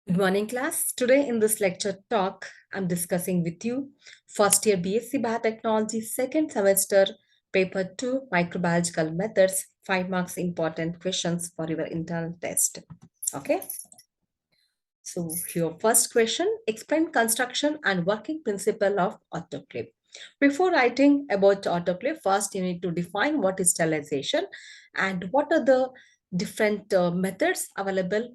Good morning, class. Today in this lecture talk, I'm discussing with you first year BSc Biotechnology, second semester, paper 2, microbiological methods, 5 marks important questions for your internal test. Okay. So your first question, explain construction and working principle of autoclave. Before writing about autoclave, first you need to define what is sterilization and what are the different methods available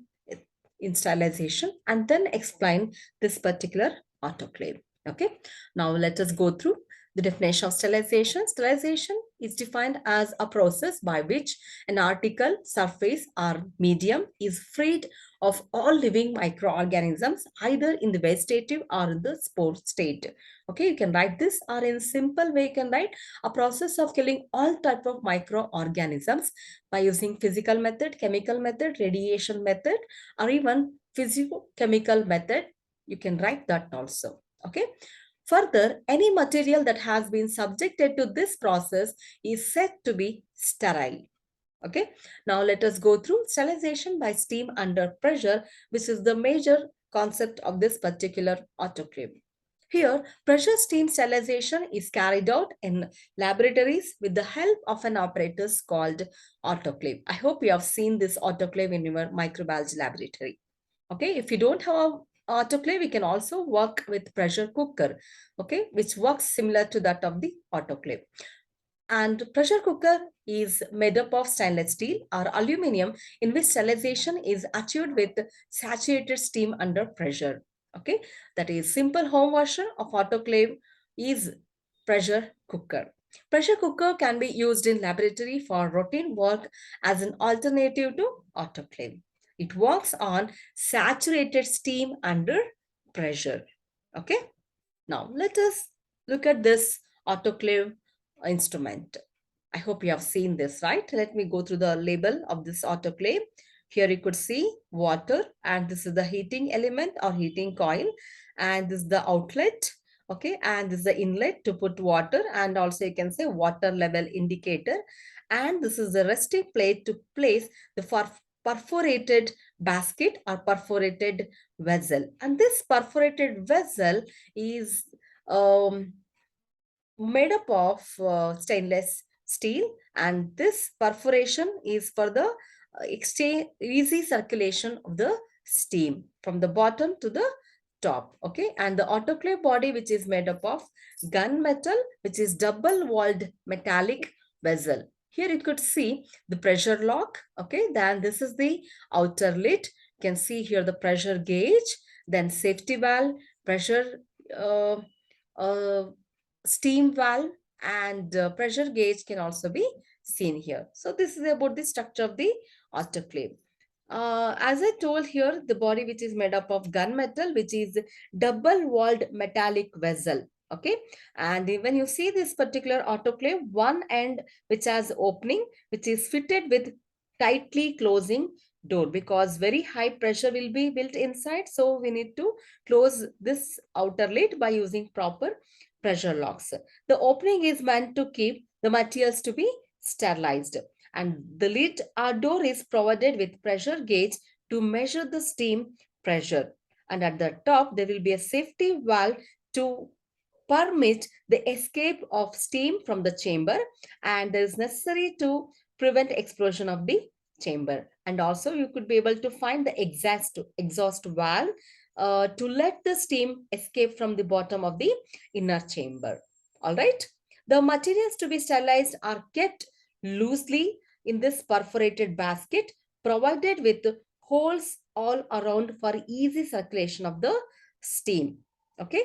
in sterilization, and then explain this particular autoclave. Okay, now let us go through the definition of sterilization. Sterilization is defined as a process by which an article, surface, or medium is freed of all living microorganisms, either in the vegetative or in the spore state. Okay, you can write this, or in simple way you can write a process of killing all type of microorganisms by using physical method, chemical method, radiation method, or even physicochemical method. You can write that also. Okay. Further, any material that has been subjected to this process is said to be sterile. Okay, now let us go through sterilization by steam under pressure, which is the major concept of this particular autoclave. Here, pressure steam sterilization is carried out in laboratories with the help of an apparatus called autoclave. I hope you have seen this autoclave in your microbiology laboratory. Okay, if you don't have a autoclave, we can also work with pressure cooker, okay, which works similar to that of the autoclave. And pressure cooker is made up of stainless steel or aluminum, in which sterilization is achieved with saturated steam under pressure. Okay, that is simple home version of autoclave is pressure cooker. Pressure cooker can be used in laboratory for routine work as an alternative to autoclave. It works on saturated steam under pressure. Okay, now let us look at this autoclave instrument. I hope you have seen this, right? Let me go through the label of this autoclave. Here you could see water, and this is the heating element or heating coil, and this is the outlet. Okay, and this is the inlet to put water, and also you can say water level indicator. And this is the resting plate to place the perforated basket or perforated vessel. And this perforated vessel is um, made up of stainless steel, and this perforation is for the exchange easy circulation of the steam from the bottom to the top. Okay, and the autoclave body, which is made up of gunmetal, which is double walled metallic vessel. Here you could see the pressure lock. Okay, then this is the outer lid. You can see here the pressure gauge, then safety valve, pressure uh, uh, steam valve, and pressure gauge can also be seen here. So this is about the structure of the autoclave. As I told here, the body which is made up of gunmetal, which is double-walled metallic vessel. Okay, and when you see this particular autoclave, one end which has opening, which is fitted with tightly closing door, because very high pressure will be built inside. So we need to close this outer lid by using proper pressure locks. The opening is meant to keep the materials to be sterilized, and the lid or door is provided with pressure gauge to measure the steam pressure. And at the top, there will be a safety valve to permit the escape of steam from the chamber, and it is necessary to prevent explosion of the chamber. And also you could be able to find the exhaust valve to let the steam escape from the bottom of the inner chamber. All right. The materials to be sterilized are kept loosely in this perforated basket, provided with holes all around for easy circulation of the steam. Okay.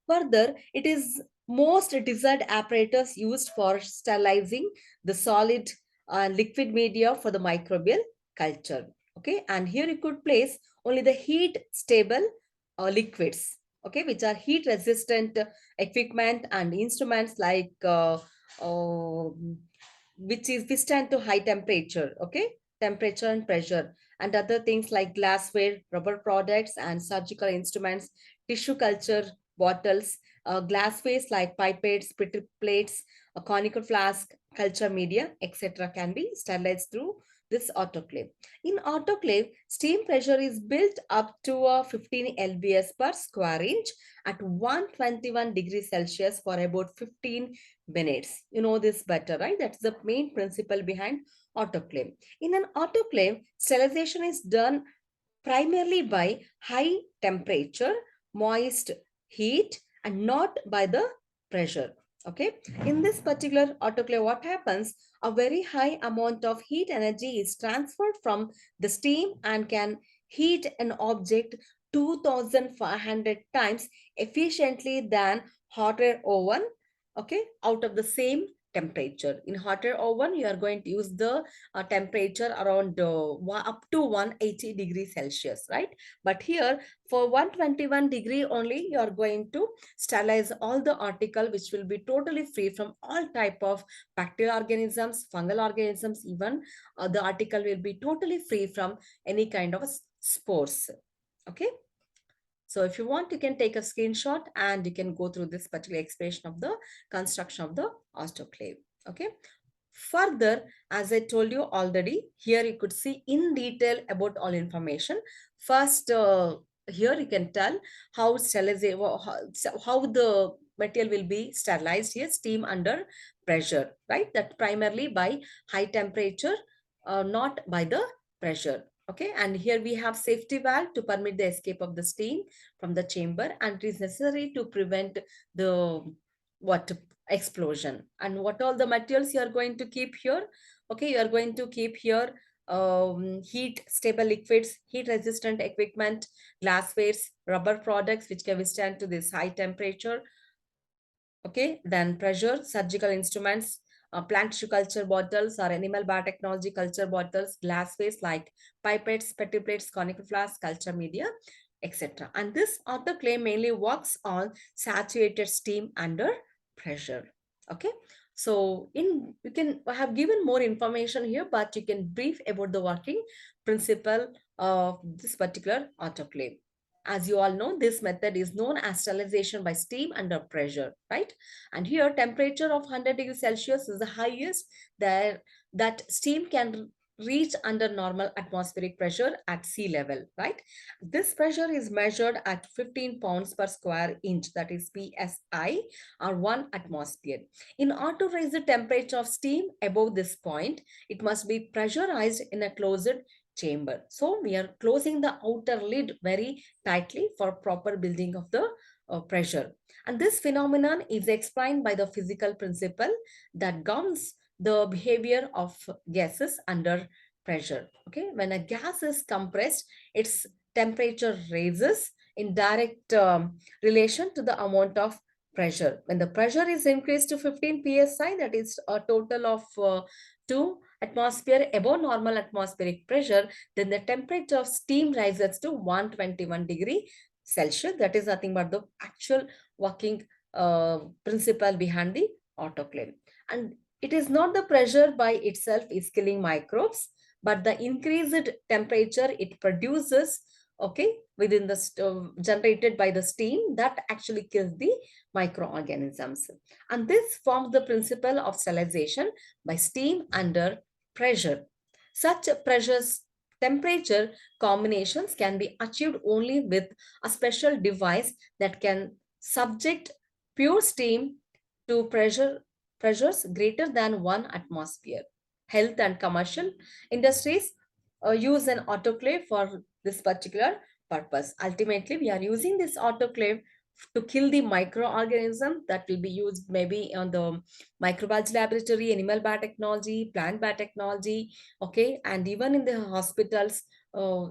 Further, it is most desired apparatus used for sterilizing the solid and liquid media for the microbial culture. Okay, and here you could place only the heat stable liquids, okay, which are heat resistant equipment and instruments like which is withstand to high temperature, okay, temperature and pressure, and other things like glassware, rubber products, and surgical instruments, tissue culture bottles, glasswares like pipettes, pretty plates, a conical flask, culture media, etc. can be sterilized through this autoclave. In autoclave, steam pressure is built up to 15 lbs per square inch at 121 degrees Celsius for about 15 minutes. You know this better, right? That's the main principle behind autoclave. In an autoclave, sterilization is done primarily by high temperature, moist heat, and not by the pressure. Okay, in this particular autoclave, what happens? A very high amount of heat energy is transferred from the steam and can heat an object 2500 times efficiently than hot air oven. Okay, out of the same temperature. In hot air oven, you are going to use the temperature around up to 180 degrees Celsius, right? But here for 121 degree only, you are going to sterilize all the article, which will be totally free from all type of bacterial organisms, fungal organisms, even the article will be totally free from any kind of spores. Okay. So if you want, you can take a screenshot and you can go through this particular explanation of the construction of the autoclave. Okay. Further, as I told you already, here you could see in detail about all information. First, here you can tell how sterilization, how the material will be sterilized here, steam under pressure, right? That primarily by high temperature, not by the pressure. Okay, and here we have safety valve to permit the escape of the steam from the chamber, and it is necessary to prevent the what explosion. And what all the materials you are going to keep here? Okay, you are going to keep here heat stable liquids, heat resistant equipment, glasswares, rubber products which can withstand to this high temperature. Okay, then pressure, surgical instruments, plant tissue culture bottles or animal biotechnology culture bottles, glasswares like pipettes, petri plates, conical flasks, culture media, etc. And this autoclave mainly works on saturated steam under pressure. Okay, so in you can have given more information here, but you can brief about the working principle of this particular autoclave. As you all know, this method is known as sterilization by steam under pressure, right? And here temperature of 100 degrees Celsius is the highest that steam can reach under normal atmospheric pressure at sea level, right? This pressure is measured at 15 pounds per square inch, that is PSI, or 1 atmosphere. In order to raise the temperature of steam above this point, it must be pressurized in a closed chamber. So we are closing the outer lid very tightly for proper building of the pressure. And this phenomenon is explained by the physical principle that governs the behavior of gases under pressure. Okay, when a gas is compressed, its temperature raises in direct relation to the amount of pressure. When the pressure is increased to 15 psi, that is a total of 2 atmosphere above normal atmospheric pressure, then the temperature of steam rises to 121 degree Celsius. That is nothing but the actual working principle behind the autoclave. And it is not the pressure by itself is killing microbes, but the increased temperature it produces, okay, within the generated by the steam, that actually kills the microorganisms. And this forms the principle of sterilization by steam under pressure. Such pressures temperature combinations can be achieved only with a special device that can subject pure steam to pressures greater than 1 atmosphere. Health and commercial industries use an autoclave for this particular purpose. Ultimately, we are using this autoclave to kill the microorganism that will be used maybe on the microbiology laboratory, animal biotechnology, plant biotechnology, okay, and even in the hospitals,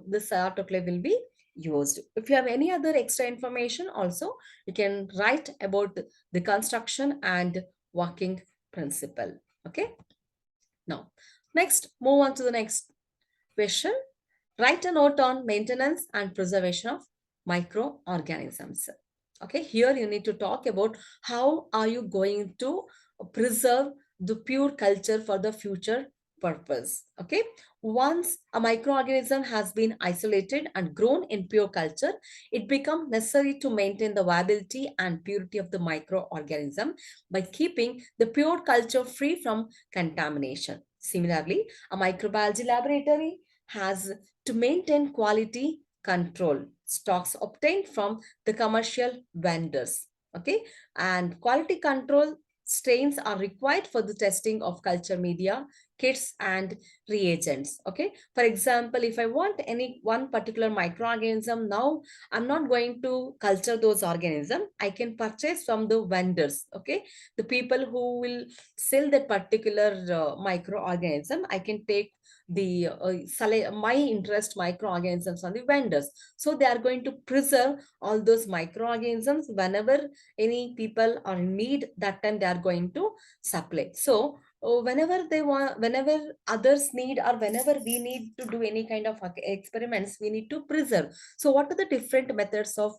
this autoclave will be used. If you have any other extra information also, you can write about the construction and working principle. Okay, now next move on to the next question. Write a note on maintenance and preservation of microorganisms. Okay, here you need to talk about how are you going to preserve the pure culture for the future purpose. Okay, once a microorganism has been isolated and grown in pure culture, it becomes necessary to maintain the viability and purity of the microorganism by keeping the pure culture free from contamination. Similarly, a microbiology laboratory has to maintain quality control stocks obtained from the commercial vendors. Okay, and quality control strains are required for the testing of culture media, kits, and reagents. Okay, for example, if I want any one particular microorganism, now I'm not going to culture those organisms. I can purchase from the vendors. Okay, the people who will sell that particular microorganism. I can take the my interest microorganisms on the vendors, so they are going to preserve all those microorganisms. Whenever any people are in need, that time they are going to supply. So whenever they want, whenever others need, or whenever we need to do any kind of experiments, we need to preserve. So what are the different methods of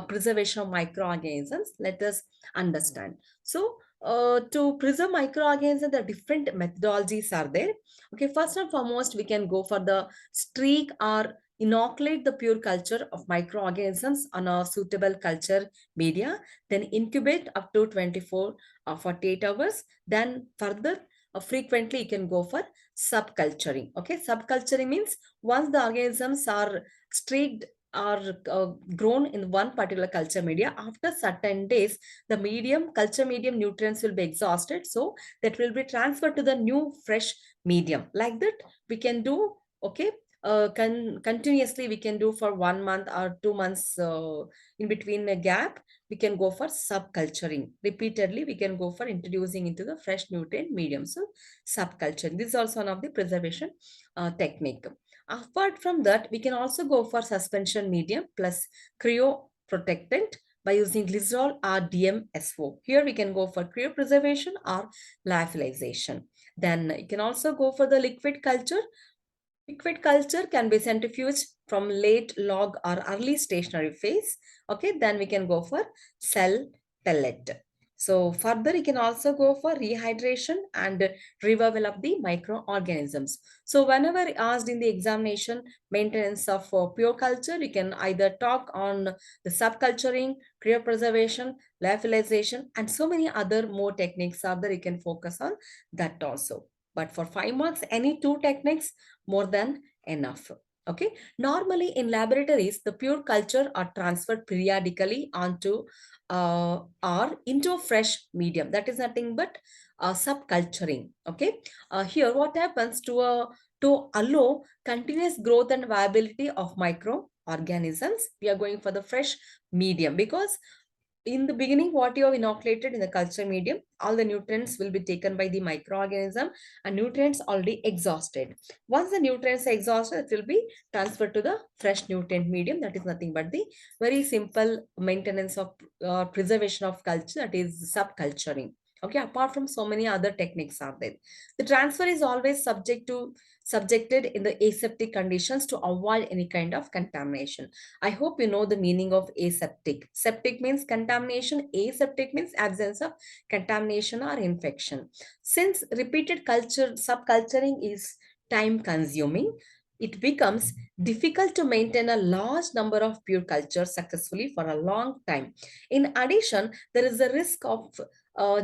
preservation of microorganisms? Let us understand. So to preserve microorganisms, the different methodologies are there. Okay, first and foremost, we can go for the streak or inoculate the pure culture of microorganisms on a suitable culture media, then incubate up to 24 or 48 hours. Then further, frequently you can go for subculturing. Okay, subculturing means once the organisms are streaked or grown in one particular culture media, after certain days the medium culture medium nutrients will be exhausted, so that will be transferred to the new fresh medium. Like that we can do. Okay, continuously we can do for 1 month or 2 months, in between a gap we can go for subculturing. Repeatedly we can go for introducing into the fresh nutrient medium. So subculturing, this is also one of the preservation technique. Apart from that, we can also go for suspension medium plus cryoprotectant by using glycerol or DMSO. Here we can go for cryopreservation or lyophilization. Then you can also go for the liquid culture. Liquid culture can be centrifuged from late log or early stationary phase. Okay, then we can go for cell pellet. So further, you can also go for rehydration and revival of the microorganisms. So whenever asked in the examination, maintenance of pure culture, you can either talk on the subculturing, cryopreservation, lyophilization, and so many other more techniques are there. You can focus on that also. But for 5 marks, any two techniques more than enough. Okay, normally in laboratories the pure culture are transferred periodically onto or into a fresh medium. That is nothing but subculturing. Okay, here what happens to allow continuous growth and viability of microorganisms, we are going for the fresh medium, because in the beginning what you have inoculated in the culture medium, all the nutrients will be taken by the microorganism and nutrients already exhausted. Once the nutrients are exhausted, it will be transferred to the fresh nutrient medium. That is nothing but the very simple maintenance of preservation of culture, that is subculturing. Okay, apart from so many other techniques are there. The transfer is always subjected in the aseptic conditions to avoid any kind of contamination. I hope you know the meaning of aseptic. Septic means contamination, aseptic means absence of contamination or infection. Since repeated subculturing is time consuming, it becomes difficult to maintain a large number of pure cultures successfully for a long time. In addition, there is a risk of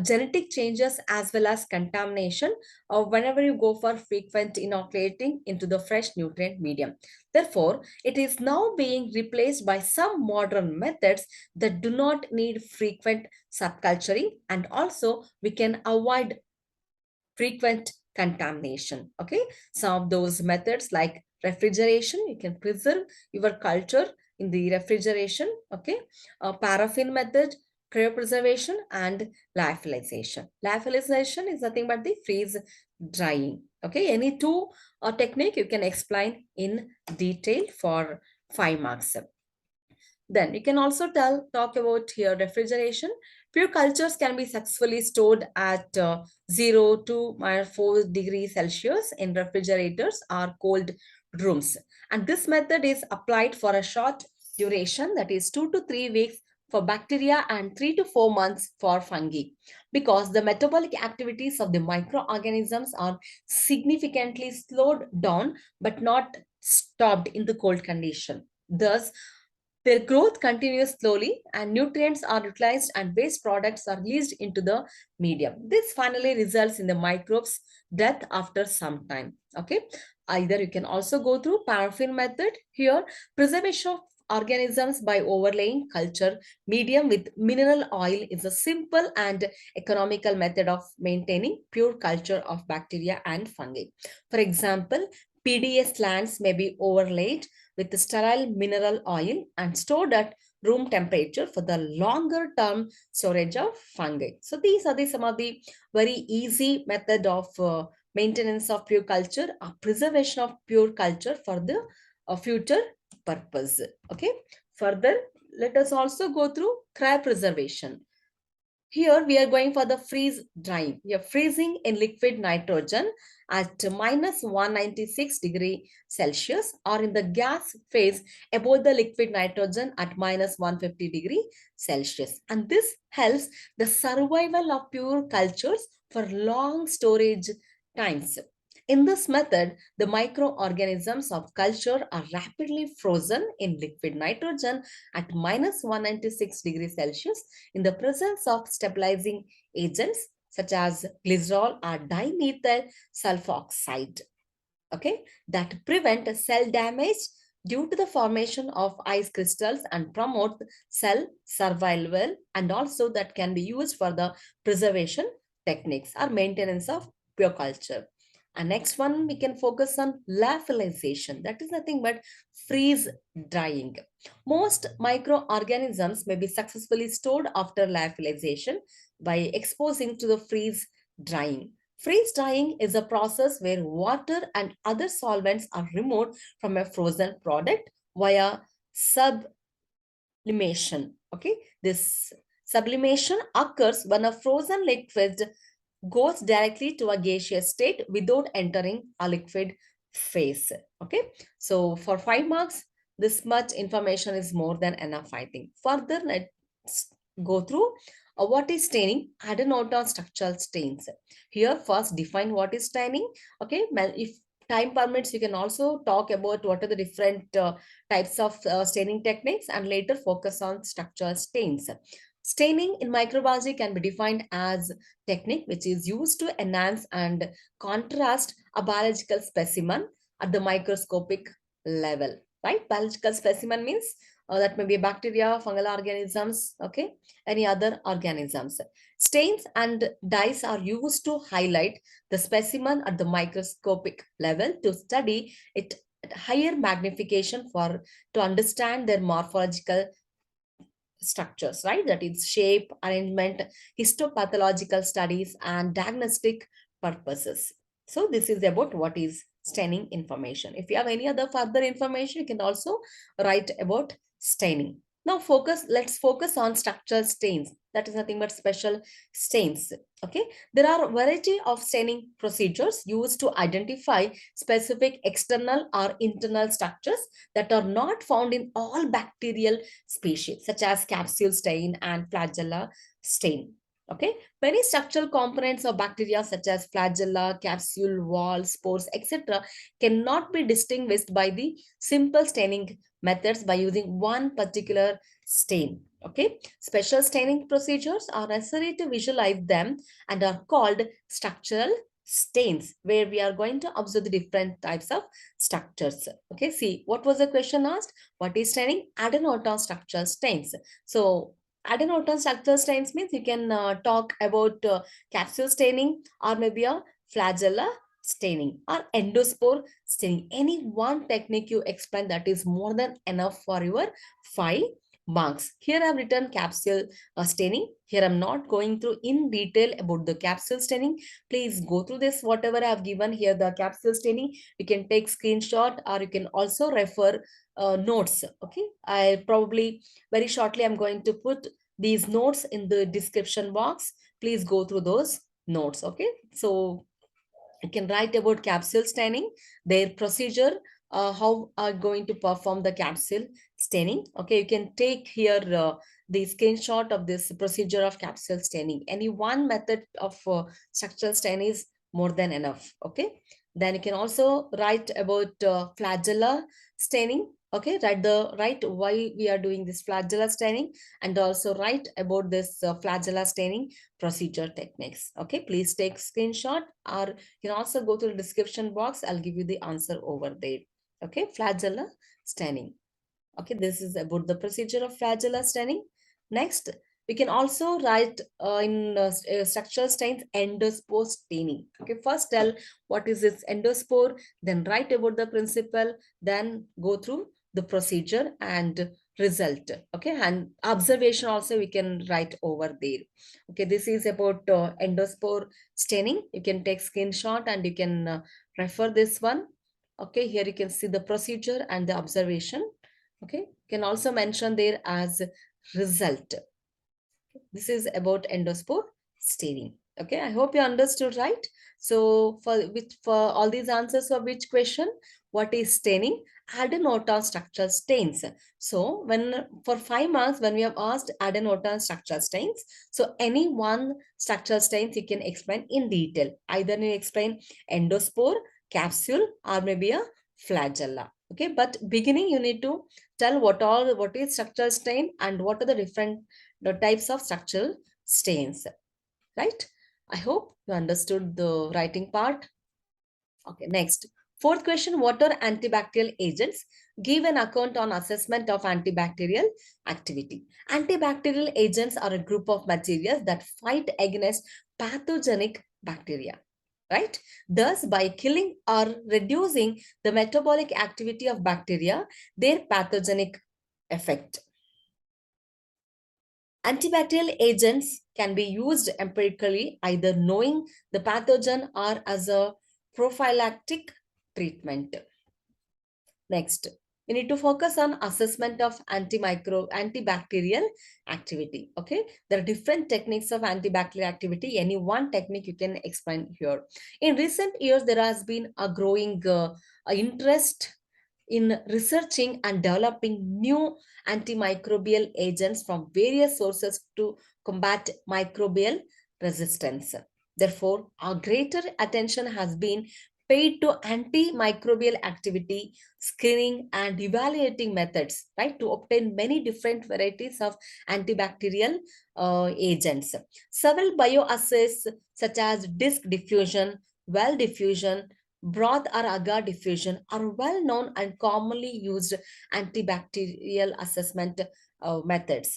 genetic changes as well as contamination whenever you go for frequent inoculating into the fresh nutrient medium. Therefore, it is now being replaced by some modern methods that do not need frequent subculturing, and also we can avoid frequent contamination. Okay, some of those methods like refrigeration, you can preserve your culture in the refrigeration. Okay, paraffin method, cryopreservation, and lyophilization. Lyophilization is nothing but the freeze drying. Okay, any two technique you can explain in detail for 5 marks. Then you can also talk about here refrigeration. Pure cultures can be successfully stored at 0 to -4 degrees Celsius in refrigerators or cold rooms. And this method is applied for a short duration, that is 2 to 3 weeks for bacteria and 3 to 4 months for fungi, because the metabolic activities of the microorganisms are significantly slowed down but not stopped in the cold condition. Thus, Their growth continues slowly and nutrients are utilized and waste products are released into the medium. This finally results in the microbes' death after some time. Okay. Either you can also go through paraffin method. Here, preservation of organisms by overlaying culture medium with mineral oil is a simple and economical method of maintaining pure culture of bacteria and fungi. For example, PDS lands may be overlaid with sterile mineral oil and stored at room temperature for the longer term storage of fungi. So these are some of the very easy method of maintenance of pure culture, preservation of pure culture for the future purpose. Okay. Further, let us also go through cryopreservation. Here we are going for the freeze drying. We are freezing in liquid nitrogen at minus 196 degree Celsius or in the gas phase above the liquid nitrogen at minus 150 degree Celsius. And this helps the survival of pure cultures for long storage times. In this method, the microorganisms of culture are rapidly frozen in liquid nitrogen at minus 196 degrees Celsius in the presence of stabilizing agents such as glycerol or dimethyl sulfoxide, okay, that prevent cell damage due to the formation of ice crystals and promote cell survival, and also that can be used for the preservation techniques or maintenance of pure culture. And next one, we can focus on lyophilization. That is nothing but freeze drying. Most microorganisms may be successfully stored after lyophilization by exposing to the freeze drying. Freeze drying is a process where water and other solvents are removed from a frozen product via sublimation. Okay, this sublimation occurs when a frozen liquid goes directly to a gaseous state without entering a liquid phase. Okay, so for 5 marks, this much information is more than enough, I think. Further, let's go through what is staining. Adenota structural stains. Here, first define what is staining. Okay, well, if time permits, you can also talk about what are the different types of staining techniques and later focus on structural stains. Staining in microbiology can be defined as technique which is used to enhance and contrast a biological specimen at the microscopic level, right? Biological specimen means that may be bacteria, fungal organisms, okay, any other organisms. Stains and dyes are used to highlight the specimen at the microscopic level to study it at higher magnification for to understand their morphological structures, right? That is shape, arrangement, histopathological studies, and diagnostic purposes. So this is about what is staining information. If you have any other further information, you can also write about staining. Now let's focus on structural stains. That is nothing but special stains. Okay. There are a variety of staining procedures used to identify specific external or internal structures that are not found in all bacterial species, such as capsule stain and flagella stain. Okay, many structural components of bacteria, such as flagella, capsule, wall, spores, etc., cannot be distinguished by the simple staining methods by using one particular stain. Okay, special staining procedures are necessary to visualize them and are called structural stains, where we are going to observe the different types of structures. Okay, see what was the question asked? What is staining? Adenota structural stains. So adenota structural stains means you can talk about capsule staining or maybe a flagella staining or endospore staining. Any one technique you explain, that is more than enough for your 5 marks. Here I have written capsule staining. Here I'm not going through in detail about the capsule staining. Please go through this, whatever I have given here, the capsule staining. You can take screenshot or you can also refer notes. Okay, I probably very shortly I'm going to put these notes in the description box. Please go through those notes. Okay, so you can write about capsule staining, their procedure, how are going to perform the capsule staining. Okay, you can take here the screenshot of this procedure of capsule staining. Any one method of structural stain is more than enough. Okay, Then you can also write about flagella staining. Okay, write why we are doing this flagella staining, and also write about this flagella staining procedure techniques. Okay, please take screenshot, or you can also go to the description box. I'll give you the answer over there. Okay, flagella staining. Okay, this is about the procedure of flagella staining. Next, we can also write in structural stains endospore staining. Okay, first tell what is this endospore, then write about the principle, then go through the procedure and result. Okay, and observation also we can write over there. Okay, this is about endospore staining. You can take screenshot and you can refer this one. Okay, here you can see the procedure and the observation. Okay, can also mention there as result. This is about endospore staining. Okay, I hope you understood, right? So for all these answers for which question, what is staining? Add a note on structural stains. So when for 5 marks, when we have asked add a note on structural stains, so any one structural stains you can explain in detail. Either you explain endospore, capsule, or maybe a flagella. Okay, but beginning you need to tell what is structural stain and what are the types of structural stains, right? I hope you understood the writing part. Okay, next. Fourth question, what are antibacterial agents? Give an account on assessment of antibacterial activity. Antibacterial agents are a group of materials that fight against pathogenic bacteria, right? Thus, by killing or reducing the metabolic activity of bacteria, their pathogenic effect. Antibacterial agents can be used empirically, either knowing the pathogen or as a prophylactic treatment. Next, we need to focus on assessment of antibacterial activity. Okay, there are different techniques of antibacterial activity. Any one technique you can explain here. In recent years, there has been a growing interest in researching and developing new antimicrobial agents from various sources to combat microbial resistance. Therefore, a greater attention has been paid to antimicrobial activity screening and evaluating methods, right, to obtain many different varieties of antibacterial agents. Several bioassays such as disk diffusion, well diffusion, broth or agar diffusion are well known and commonly used antibacterial assessment methods.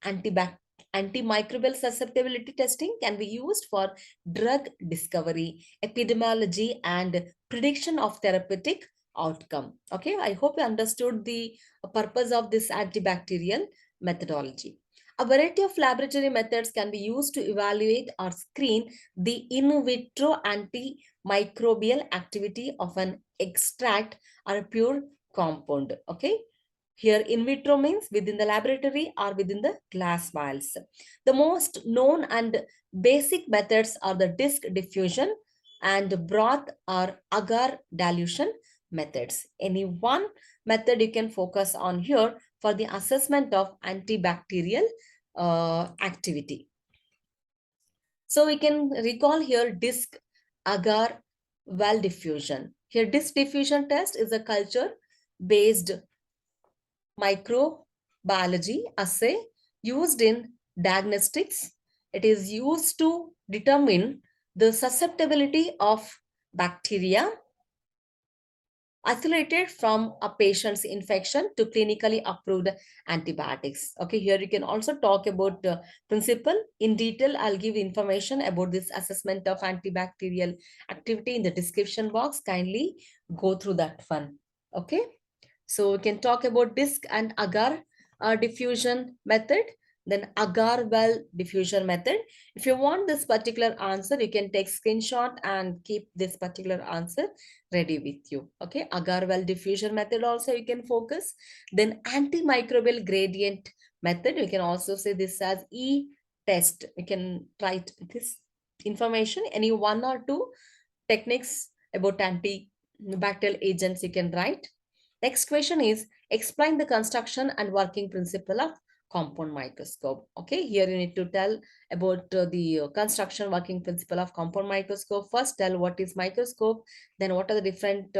Antibac Antimicrobial susceptibility testing can be used for drug discovery, epidemiology, and prediction of therapeutic outcome. Okay, I hope you understood the purpose of this antibacterial methodology. A variety of laboratory methods can be used to evaluate or screen the in vitro antimicrobial activity of an extract or a pure compound. Okay, here in vitro means within the laboratory or within the glass vials. The most known and basic methods are the disk diffusion and broth or agar dilution methods. Any one method you can focus on here for the assessment of antibacterial activity. So we can recall here disk agar well diffusion. Here disk diffusion test is a culture based microbiology assay used in diagnostics. It is used to determine the susceptibility of bacteria isolated from a patient's infection to clinically approved antibiotics. Okay, here you can also talk about principle in detail. I'll give information about this assessment of antibacterial activity in the description box. Kindly go through that one. Okay, so we can talk about disk and agar diffusion method, then agar well diffusion method. If you want this particular answer, you can take screenshot and keep this particular answer ready with you. Okay, agar well diffusion method also you can focus. Then antimicrobial gradient method, you can also say this as E test. You can write this information, any one or two techniques about antibacterial agents you can write. Next question is explain the construction and working principle of compound microscope. Okay, here you need to tell about the construction working principle of compound microscope. First, tell what is microscope, then what are the different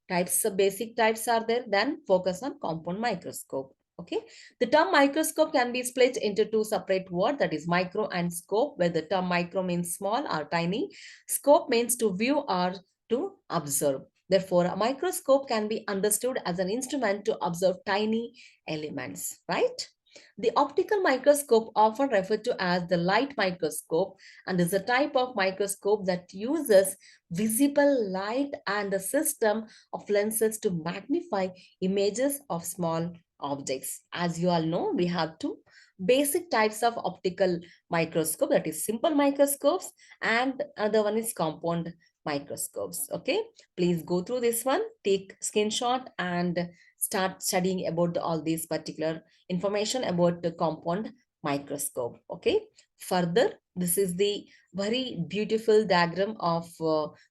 types of basic types are there, then focus on compound microscope. Okay, the term microscope can be split into two separate words, that is micro and scope, where the term micro means small or tiny, scope means to view or to observe. Therefore, a microscope can be understood as an instrument to observe tiny elements, right? The optical microscope, often referred to as the light microscope, and is a type of microscope that uses visible light and a system of lenses to magnify images of small objects. As you all know, we have two basic types of optical microscope, that is simple microscopes, and another one is compound microscopes. Okay, please go through this one, take screenshot and start studying about all these particular information about the compound microscope. Okay, further, this is the very beautiful diagram of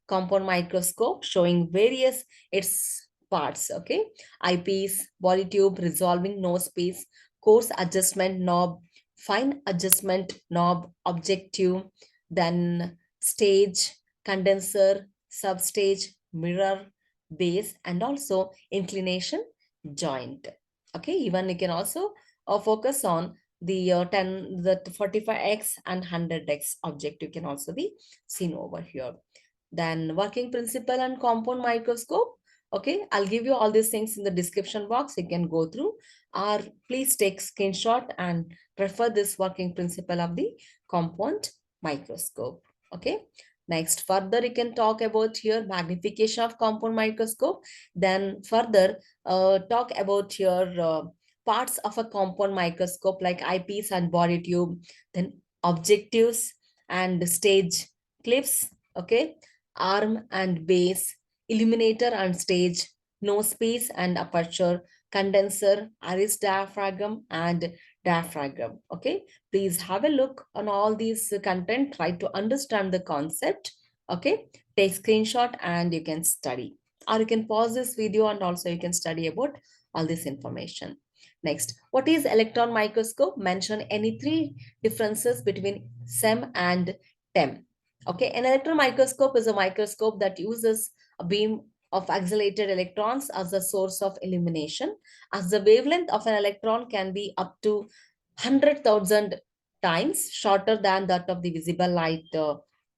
compound microscope showing various its parts. Okay, eyepiece, body tube, resolving nose piece, coarse adjustment knob, fine adjustment knob, objective, then stage, condenser, substage, mirror, base, and also inclination joint. Okay, even you can also focus on the 10, the 45x and 100x objective can also be seen over here. Then working principle and compound microscope. Okay, I'll give you all these things in the description box. You can go through, or please take screenshot and refer this working principle of the compound microscope. Okay, next further you can talk about here magnification of compound microscope. Then further talk about your parts of a compound microscope like eyepiece and body tube, then objectives and stage clips. Okay, arm and base, illuminator and stage, nose piece and aperture, condenser, iris diaphragm, and diaphragm. Okay, please have a look on all these content, try to understand the concept. Okay, take screenshot and you can study, or you can pause this video and also you can study about all this information. Next, what is electron microscope? Mention any three differences between SEM and TEM. Okay, an electron microscope is a microscope that uses a beam of accelerated electrons as a source of illumination, as the wavelength of an electron can be up to 100,000 times shorter than that of the visible light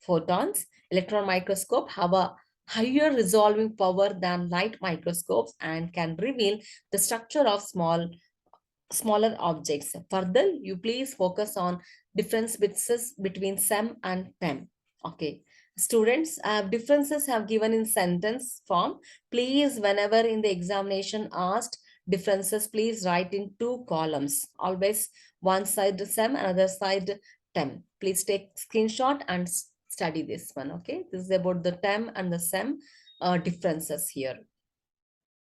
photons. Electron microscope have a higher resolving power than light microscopes and can reveal the structure of smaller objects. Further, you please focus on differences between SEM and TEM. Okay. Students, differences have given in sentence form. Please, whenever in the examination asked differences, please write in two columns. Always one side SEM, another side TEM. Please take screenshot and study this one. Okay. This is about the TEM and the SEM differences here.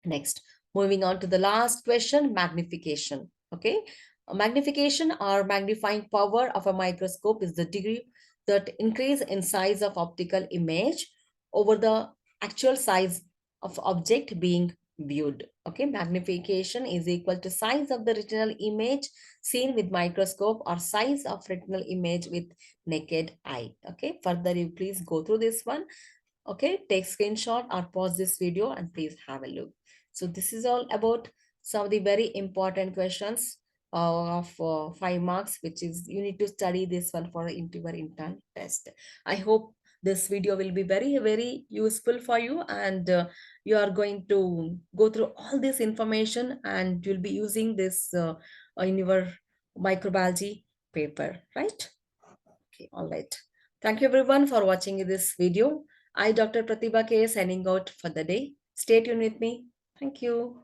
Next, moving on to the last question, magnification. Okay, magnification or magnifying power of a microscope is the degree that increase in size of optical image over the actual size of object being viewed. Okay, magnification is equal to size of the retinal image seen with microscope or size of retinal image with naked eye. Okay, further you please go through this one. Okay, take screenshot or pause this video and please have a look. So this is all about some of the very important questions of 5 marks, which is you need to study this one for the interview intern test. I hope this video will be very useful for you, and you are going to go through all this information and you'll be using this in your microbiology paper, right? Okay, all right. Thank you everyone for watching this video. I, Dr. Pratibha K, signing out for the day. Stay tuned with me. Thank you.